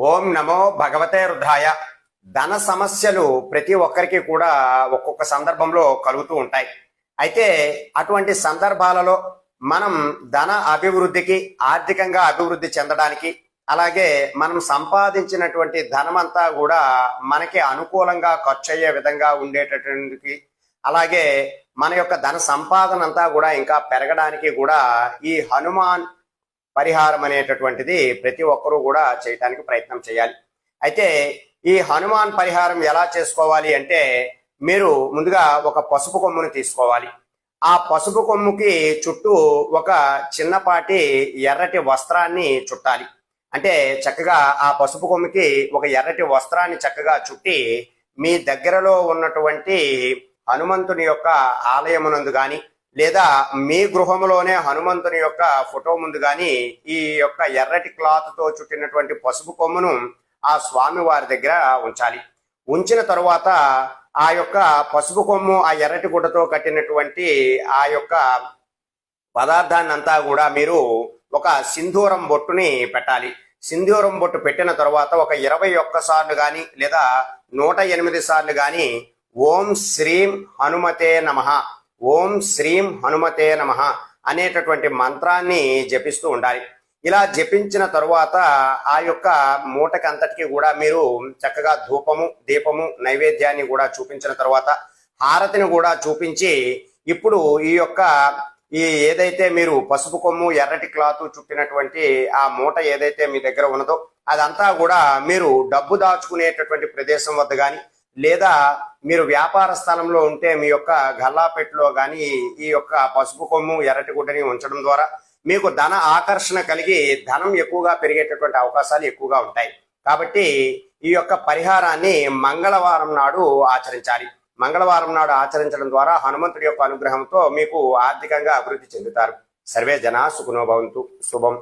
ఓం నమో భగవతే రుద్రాయ. ధన సమస్యలు ప్రతి ఒక్కరికి కూడా ఒక్కొక్క సందర్భంలో కలుగుతూ ఉంటాయి. అయితే అటువంటి సందర్భాలలో మనం ధన అభివృద్ధికి, ఆర్థికంగా అభివృద్ధి చెందడానికి, అలాగే మనం సంపాదించినటువంటి ధనమంతా కూడా మనకి అనుకూలంగా ఖర్చు అయ్యే విధంగా ఉండేటటువంటి, అలాగే మన యొక్క ధన సంపాదన అంతా కూడా ఇంకా పెరగడానికి కూడా ఈ హనుమాన్ పరిహారం అనేటటువంటిది ప్రతి ఒక్కరూ కూడా చేయటానికి ప్రయత్నం చేయాలి. అయితే ఈ హనుమాన్ పరిహారం ఎలా చేసుకోవాలి అంటే, మీరు ముందుగా ఒక పసుపు కొమ్ముని తీసుకోవాలి. ఆ పసుపు కొమ్ముకి చుట్టూ ఒక చిన్నపాటి ఎర్రటి వస్త్రాన్ని చుట్టాలి. అంటే చక్కగా ఆ పసుపు కొమ్ముకి ఒక ఎర్రటి వస్త్రాన్ని చక్కగా చుట్టి మీ దగ్గరలో ఉన్నటువంటి హనుమంతుని యొక్క ఆలయమునందు గాని, లేదా మీ గృహంలోనే హనుమంతుని యొక్క ఫోటో ముందు గాని ఈ యొక్క ఎర్రటి క్లాత్ తో చుట్టినటువంటి పసుపు కొమ్మును ఆ స్వామి వారి దగ్గర ఉంచాలి. ఉంచిన తరువాత ఆ యొక్క పసుపు కొమ్ము, ఆ ఎర్రటి గుడ్డతో కట్టినటువంటి ఆ యొక్క పదార్థాన్ని అంతా కూడా మీరు ఒక సింధూరం బొట్టుని పెట్టాలి. సింధూరం బొట్టు పెట్టిన తర్వాత ఒక 21 సార్లు గాని, లేదా 108 సార్లు గాని ఓం శ్రీం హనుమతే నమః, ఓం శ్రీం హనుమతే నమః అనేటటువంటి మంత్రాన్ని జపిస్తూ ఉండాలి. ఇలా జపించిన తరువాత ఆ యొక్క మూటకంతటికి కూడా మీరు చక్కగా ధూపము, దీపము, నైవేద్యాన్ని కూడా చూపించిన తర్వాత హారతిని కూడా చూపించి, ఇప్పుడు ఈ ఏదైతే మీరు పసుపు కొమ్ము, ఎర్రటి క్లాత్ చుట్టినటువంటి ఆ మూట ఏదైతే మీ దగ్గర ఉన్నదో అదంతా కూడా మీరు డబ్బు దాచుకునేటటువంటి ప్రదేశం వద్ద గాని, లేదా మీరు వ్యాపార స్థలంలో ఉంటే మీ యొక్క గల్లాపెట్టులో గాని ఈ యొక్క పసుపు కొమ్ము, ఎర్రటి గుడ్డని ఉంచడం ద్వారా మీకు ధన ఆకర్షణ కలిగి ధనం ఎక్కువగా పెరిగేటటువంటి అవకాశాలు ఎక్కువగా ఉంటాయి. కాబట్టి ఈ యొక్క పరిహారాన్ని మంగళవారం నాడు ఆచరించాలి. మంగళవారం నాడు ఆచరించడం ద్వారా హనుమంతుడి యొక్క అనుగ్రహంతో మీకు ఆర్థికంగా అభివృద్ధి చెందుతారు. సర్వే జనా సుఖినో భవంతు. శుభం.